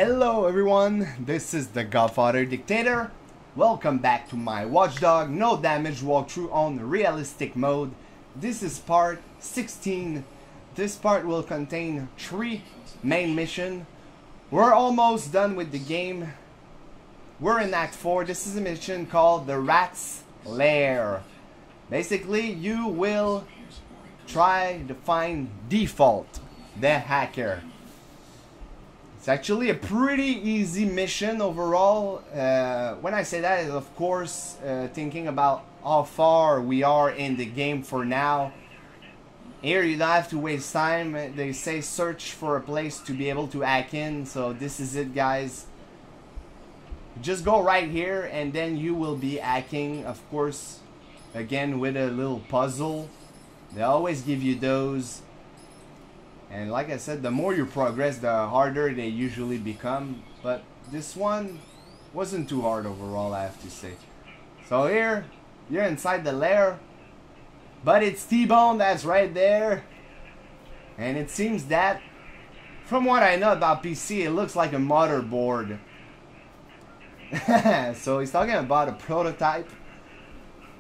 Hello everyone, this is the Godfather Dictator. Welcome back to my Watchdog no damage walkthrough on realistic mode. This is part 16. This part will contain 3 main missions. We're almost done with the game. We're in Act 4. This is a mission called the Rat's Lair. Basically, you will try to find Default, the hacker. It's actually a pretty easy mission overall. When I say that, of course, thinking about how far we are in the game for now. Here you don't have to waste time. They say search for a place to be able to hack in. So this is it, guys. Just go right here and then you will be hacking, of course, again with a little puzzle. They always give you those. And like I said, the more you progress, the harder they usually become. But this one wasn't too hard overall, I have to say. So here, you're inside the lair. But it's T-Bone that's right there. And it seems that, from what I know about PC, it looks like a motherboard. So he's talking about a prototype.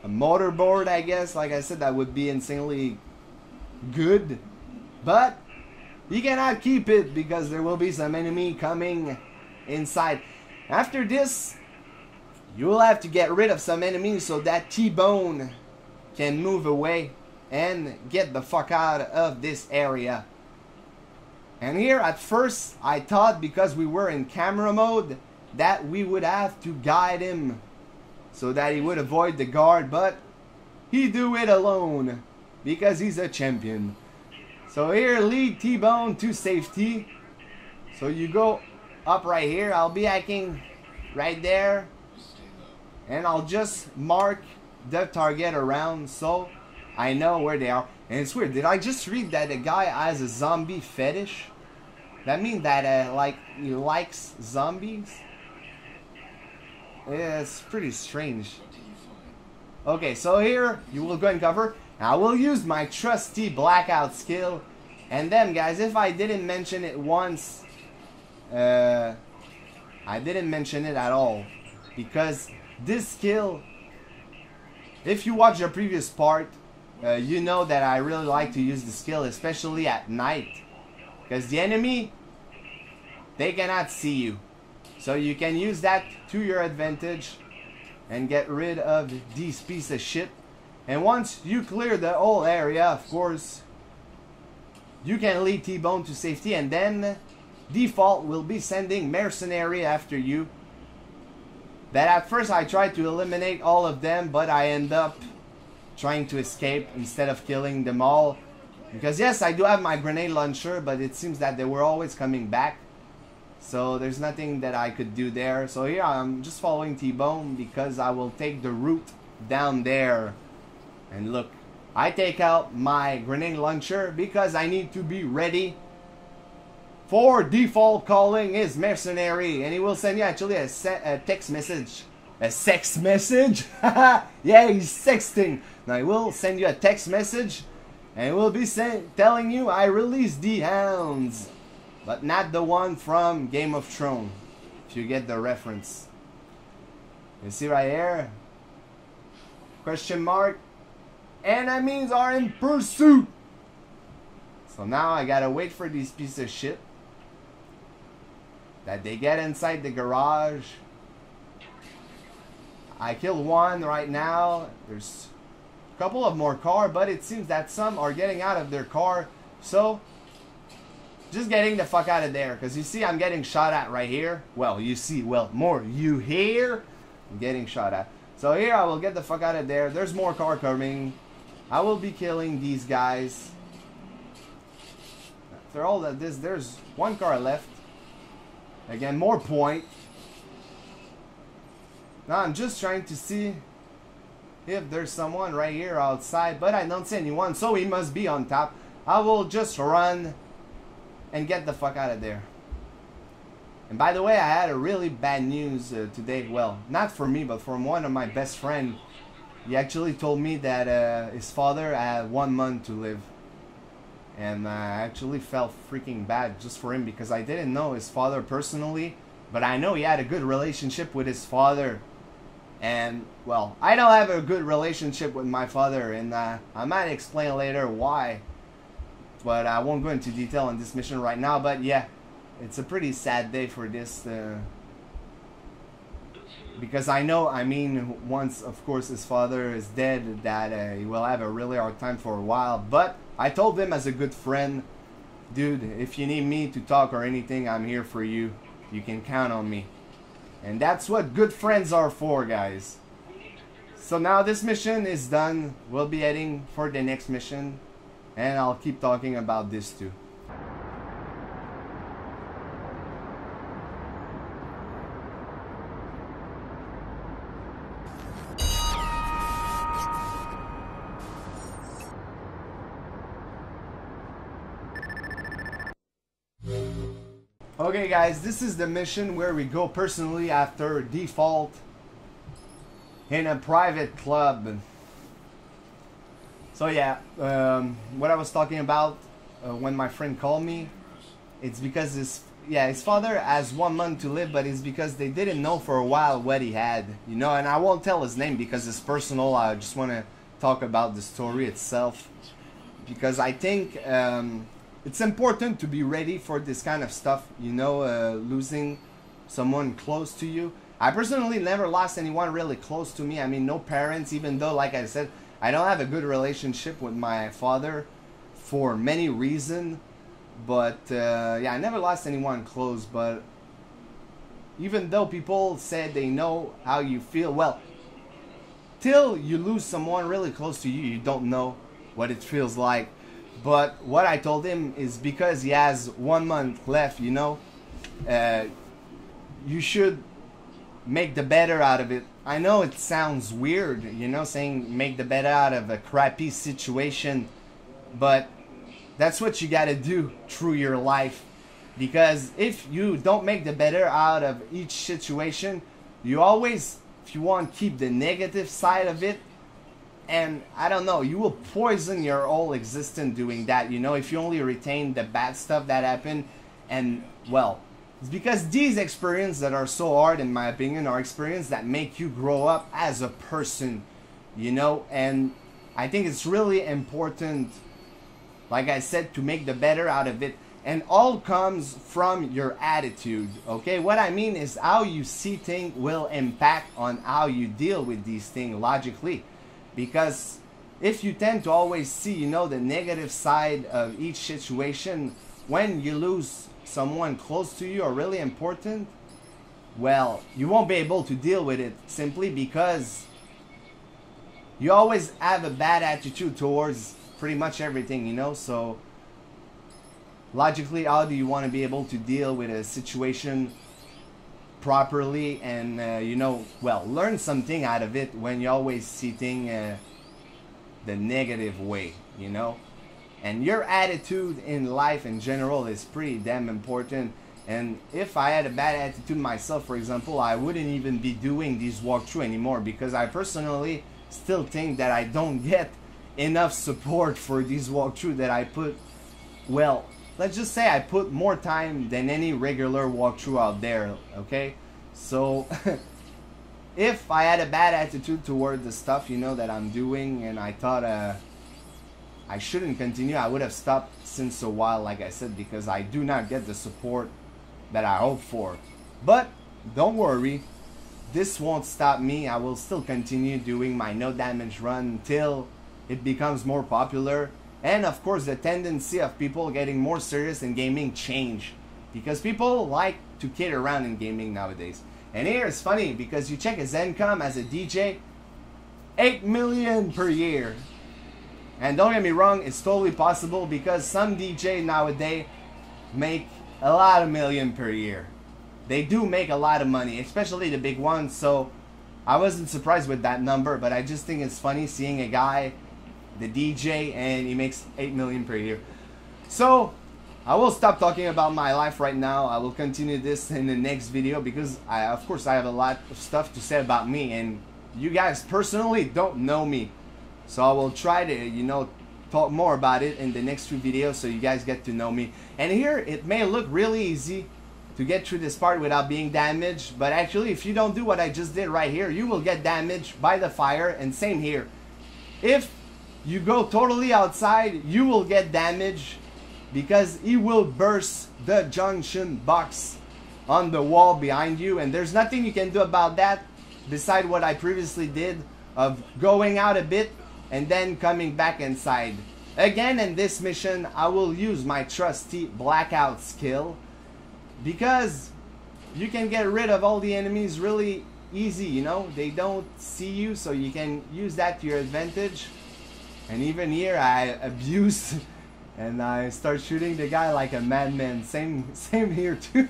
A motherboard, I guess. Like I said, that would be insanely good. But you cannot keep it because there will be some enemy coming inside. After this, you will have to get rid of some enemies so that T-Bone can move away and get the fuck out of this area. And here at first I thought, because we were in camera mode, that we would have to guide him so that he would avoid the guard, but he do it alone because he's a champion. So here, lead T-Bone to safety. So you go up right here. I'll be hacking right there. And I'll just mark the target around so I know where they are. And it's weird. Did I just read that a guy has a zombie fetish? That means that like he likes zombies? Yeah, it's pretty strange. Okay, so here you will go and cover. I will use my trusty blackout skill. And then, guys, if I didn't mention it once, I didn't mention it at all. Because this skill, if you watch the previous part, you know that I really like to use the skill, especially at night. Because the enemy, they cannot see you. So you can use that to your advantage and get rid of these pieces of shit. And once you clear the whole area, of course, you can lead T-Bone to safety, and then Default will be sending mercenary after you. That at first I tried to eliminate all of them, but I end up trying to escape instead of killing them all. Because yes, I do have my grenade launcher, but it seems that they were always coming back. So there's nothing that I could do there. So here I'm just following T-Bone because I will take the route down there. And look, I take out my grenade launcher because I need to be ready for Default calling his mercenary. And he will send you actually a text message. A sex message? Yeah, he's sexting. Now he will send you a text message. And he will be telling you, I released the hounds. But not the one from Game of Thrones. If you get the reference. You see right here? Question mark. Enemies are in pursuit. So now I gotta wait for these pieces of shit that they get inside the garage. I killed one right now. There's a couple of more cars, but it seems that some are getting out of their car. So just getting the fuck out of there, because you see I'm getting shot at right here. Well, you see, well, more you hear. I'm getting shot at. So here I will get the fuck out of there. There's more car coming. I will be killing these guys. After all of this, there's one car left. Again, more point. Now I'm just trying to see if there's someone right here outside, but I don't see anyone, so he must be on top. I will just run and get the fuck out of there. And by the way, I had a really bad news today. Well, not for me, but from one of my best friends. He actually told me that his father had 1 month to live. And I actually felt freaking bad just for him because I didn't know his father personally, but I know he had a good relationship with his father. And, well, I don't have a good relationship with my father, and I might explain later why. But I won't go into detail on this mission right now, but yeah, it's a pretty sad day for this. Because I know, I mean, once, of course, his father is dead, that he will have a really hard time for a while. But I told him as a good friend, dude, if you need me to talk or anything, I'm here for you. You can count on me. And that's what good friends are for, guys. So now this mission is done. We'll be heading for the next mission. And I'll keep talking about this too. Okay guys, this is the mission where we go personally after default in a private club. So yeah, what I was talking about when my friend called me, it's because his father has 1 month to live, but it's because they didn't know for a while what he had, you know, and I won't tell his name because it's personal. I just want to talk about the story itself because I think it's important to be ready for this kind of stuff, you know, losing someone close to you. I personally never lost anyone really close to me. I mean, no parents, even though, like I said, I don't have a good relationship with my father for many reasons. But, yeah, I never lost anyone close. But even though people said they know how you feel, well, till you lose someone really close to you, you don't know what it feels like. But what I told him is because he has 1 month left, you know, you should make the better out of it. I know it sounds weird, you know, saying make the better out of a crappy situation, but that's what you gotta do through your life. Because if you don't make the better out of each situation, you always, if you want, keep the negative side of it. And I don't know, you will poison your whole existence doing that, you know, if you only retain the bad stuff that happened. And, well, it's because these experiences that are so hard, in my opinion, are experiences that make you grow up as a person, you know. And I think it's really important, like I said, to make the better out of it. And all comes from your attitude, okay? What I mean is how you see things will impact on how you deal with these things logically. Because if you tend to always see, you know, the negative side of each situation, when you lose someone close to you or really important, well, you won't be able to deal with it simply because you always have a bad attitude towards pretty much everything, you know. So logically, how do you want to be able to deal with a situation properly and you know, well, learn something out of it when you always see things the negative way, you know. And your attitude in life in general is pretty damn important. And if I had a bad attitude myself, for example, I wouldn't even be doing these walkthroughs anymore, because I personally still think that I don't get enough support for these walkthroughs that I put, well, let's just say I put more time than any regular walkthrough out there, okay? So if I had a bad attitude toward the stuff, you know, that I'm doing, and I thought I shouldn't continue, I would have stopped since a while, like I said, because I do not get the support that I hope for. But don't worry, this won't stop me. I will still continue doing my no damage run until it becomes more popular. And of course, the tendency of people getting more serious in gaming change, because people like to kid around in gaming nowadays. And here it's funny, because you check his income as a DJ, 8 million per year. And don't get me wrong, it's totally possible, because some DJ nowadays make a lot of million per year. They do make a lot of money, especially the big ones. So I wasn't surprised with that number, but I just think it's funny seeing a guy, the DJ, and he makes 8 million per year. So I will stop talking about my life right now. I will continue this in the next video, because of course I have a lot of stuff to say about me, and you guys personally don't know me. So I will try to, you know, talk more about it in the next few videos so you guys get to know me. And here, it may look really easy to get through this part without being damaged, but actually if you don't do what I just did right here, you will get damaged by the fire. And same here. If you go totally outside, you will get damaged because he will burst the junction box on the wall behind you, and there's nothing you can do about that beside what I previously did of going out a bit and then coming back inside. Again, in this mission, I will use my trusty blackout skill because you can get rid of all the enemies really easy, you know. They don't see you, so you can use that to your advantage. And even here, I abuse and I start shooting the guy like a madman. Same here too.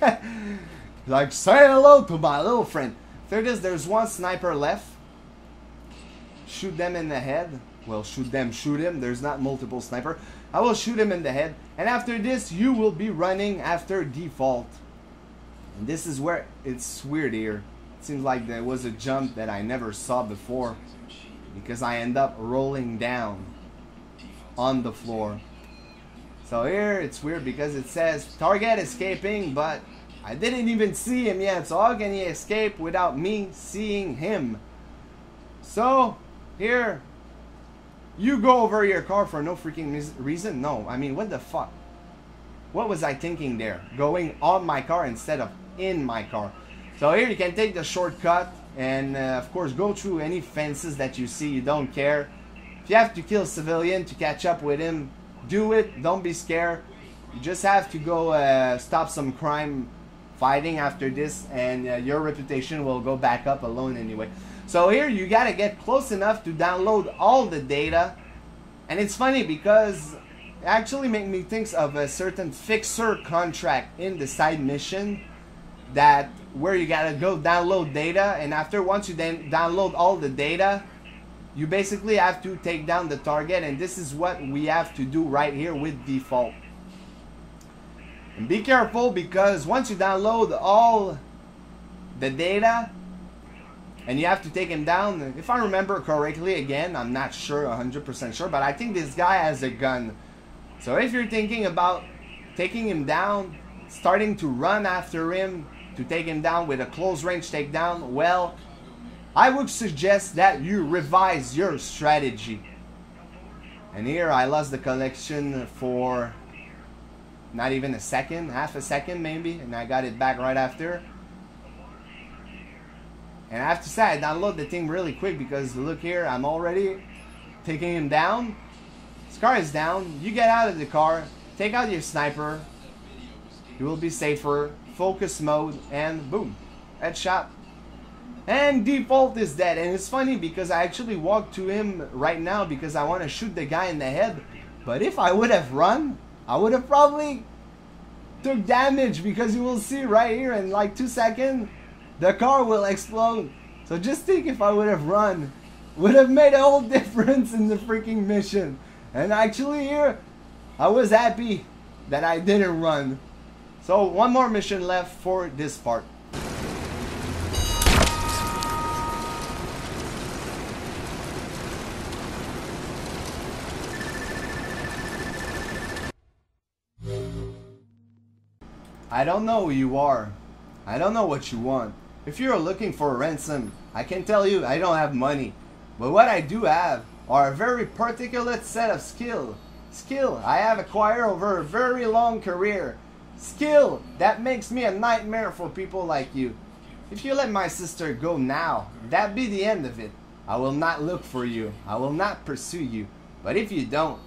Like, say hello to my little friend. After this, there's one sniper left. Shoot them in the head. Well, shoot him. There's not multiple sniper. I will shoot him in the head. And after this, you will be running after default. And this is where it's weird here. It seems like there was a jump that I never saw before, because I end up rolling down on the floor. So here it's weird because it says target escaping, but I didn't even see him yet. So how can he escape without me seeing him? So here, you go over your car for no freaking reason. No, I mean, what the fuck? What was I thinking there? Going on my car instead of in my car. So here you can take the shortcut and of course go through any fences that you see. You don't care. If you have to kill a civilian to catch up with him, do it. Don't be scared. You just have to go stop some crime fighting after this, and your reputation will go back up alone anyway. So here you gotta get close enough to download all the data. And it's funny because it actually made me think of a certain fixer contract in the side mission, that where you gotta go download data, and after once you then download all the data, you basically have to take down the target. And this is what we have to do right here with default. And be careful, because once you download all the data and you have to take him down, if I remember correctly, again, I'm not sure, 100% sure, but I think this guy has a gun. So if you're thinking about taking him down, starting to run after him to take him down with a close range takedown, well, I would suggest that you revise your strategy. And here I lost the collection for not even a second, half a second maybe, and I got it back right after. And I have to say, I download the thing really quick because look here, I'm already taking him down. His car is down. You get out of the car, take out your sniper, you will be safer. Focus mode, and boom, headshot. And default is dead. And it's funny because I actually walked to him right now because I want to shoot the guy in the head. But if I would have run, I would have probably took damage, because you will see right here in like 2 seconds, the car will explode. So just think, if I would have run, would have made a whole difference in the freaking mission. And actually here, I was happy that I didn't run. So one more mission left for this part. I don't know who you are. I don't know what you want. If you're looking for a ransom, I can tell you I don't have money. But what I do have are a very particular set of skill I have acquired over a very long career. Skill that makes me a nightmare for people like you. If you let my sister go now, that be the end of it. I will not look for you. I will not pursue you. But if you don't,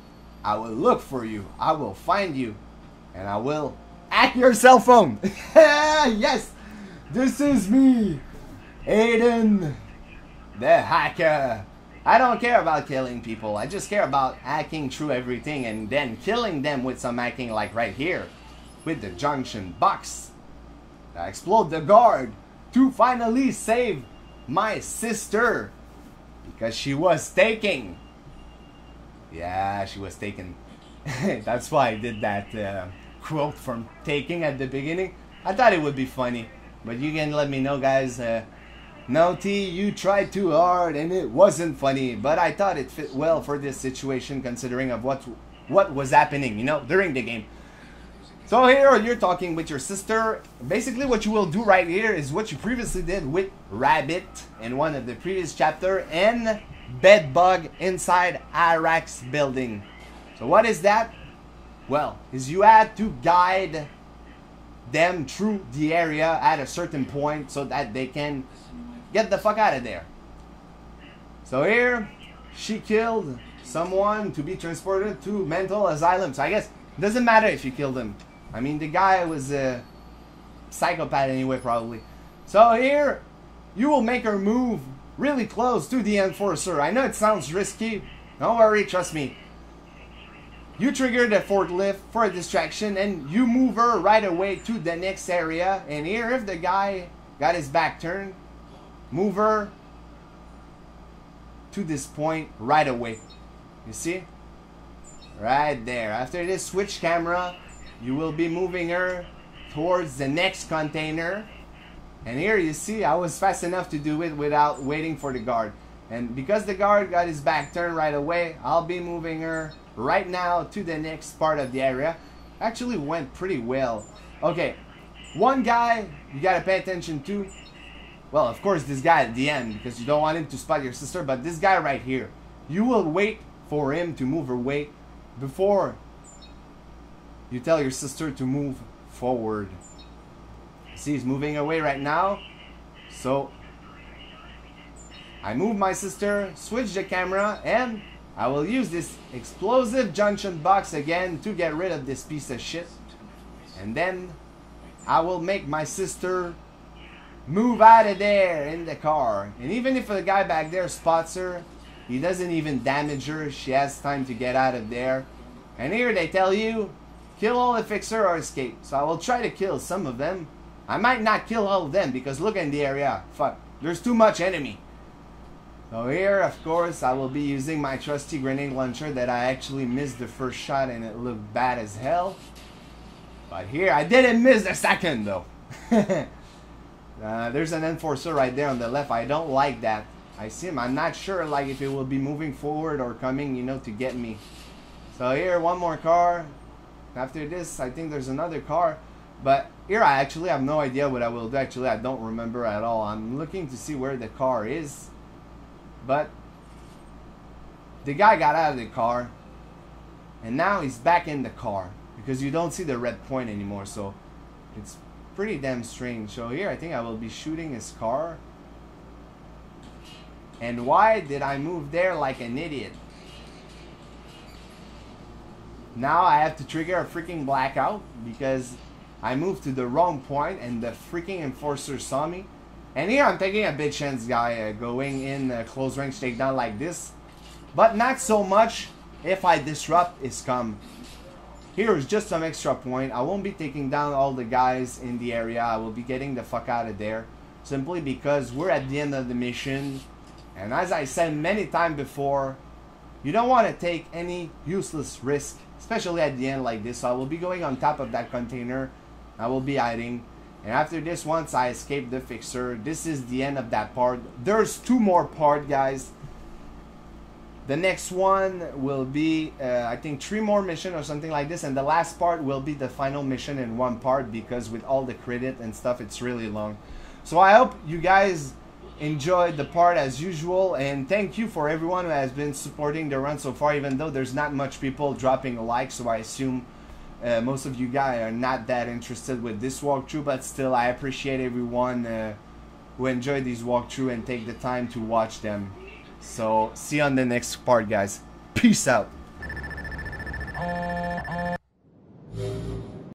I will look for you. I will find you. And I will hack your cell phone. Yes! This is me, Aiden, the hacker. I don't care about killing people. I just care about hacking through everything and then killing them with some hacking, like right here with the junction box. I explode the guard to finally save my sister, because she was taken. Yeah, she was taken. That's why I did that quote from Taking at the beginning. I thought it would be funny, but you can let me know, guys, No, T, you tried too hard and it wasn't funny, but I thought it fit well for this situation considering of what was happening, you know, during the game. So here you're talking with your sister. Basically what you will do right here is what you previously did with Rabbit in one of the previous chapter and Bedbug inside Iraq's building. So what is that? Well, is you had to guide them through the area at a certain point so that they can get the fuck out of there. So here, she killed someone to be transported to mental asylum. So I guess it doesn't matter if you killed him. I mean, the guy was a psychopath anyway, probably. So here, you will make her move really close to the enforcer. I know it sounds risky. Don't worry, trust me. You trigger the forklift for a distraction and you move her right away to the next area. And here, if the guy got his back turned, move her to this point right away. You see? Right there. After this switch camera, you will be moving her towards the next container. And here you see, I was fast enough to do it without waiting for the guard. And because the guard got his back turned right away, I'll be moving her right now to the next part of the area. Actually went pretty well. Okay, one guy you gotta pay attention to. Well, of course, this guy at the end, because you don't want him to spot your sister, but this guy right here, you will wait for him to move away before you tell your sister to move forward. See, he's moving away right now. So I move my sister, switch the camera, and I will use this explosive junction box again to get rid of this piece of shit. And then I will make my sister move out of there in the car. And even if the guy back there spots her, he doesn't even damage her. She has time to get out of there. And here they tell you, kill all the fixer or escape. So I will try to kill some of them. I might not kill all of them because look in the area. Fuck, there's too much enemy. So here, of course, I will be using my trusty grenade launcher that I actually missed the first shot and it looked bad as hell. But here, I didn't miss the second though. There's an enforcer right there on the left. I don't like that. I see him. I'm not sure like if it will be moving forward or coming, you know, to get me. So here, one more car. After this, I think there's another car. But here, I actually have no idea what I will do. Actually, I don't remember at all. I'm looking to see where the car is. But the guy got out of the car. And now he's back in the car. Because you don't see the red point anymore. So it's pretty damn strange. So here, I think I will be shooting his car. And why did I move there like an idiot? Now I have to trigger a freaking blackout because I moved to the wrong point and the freaking enforcer saw me. And here I'm taking a big chance, guy, going in close range takedown like this. But not so much if I disrupt his comm. Here is just some extra point. I won't be taking down all the guys in the area. I will be getting the fuck out of there. Simply because we're at the end of the mission. And as I said many times before, you don't want to take any useless risk. Especially at the end like this. So I will be going on top of that container. I will be hiding. And after this, once I escape the fixer, this is the end of that part. There's two more parts, guys. The next one will be, I think, 3 more missions or something like this. And the last part will be the final mission in one part. Because with all the credit and stuff, it's really long. So I hope you guys enjoyed the part as usual. And thank you for everyone who has been supporting the run so far. Even though there's not much people dropping a like. So I assume most of you guys are not that interested with this walkthrough. But still, I appreciate everyone who enjoy these walkthroughs and take the time to watch them. So, see you on the next part, guys. Peace out.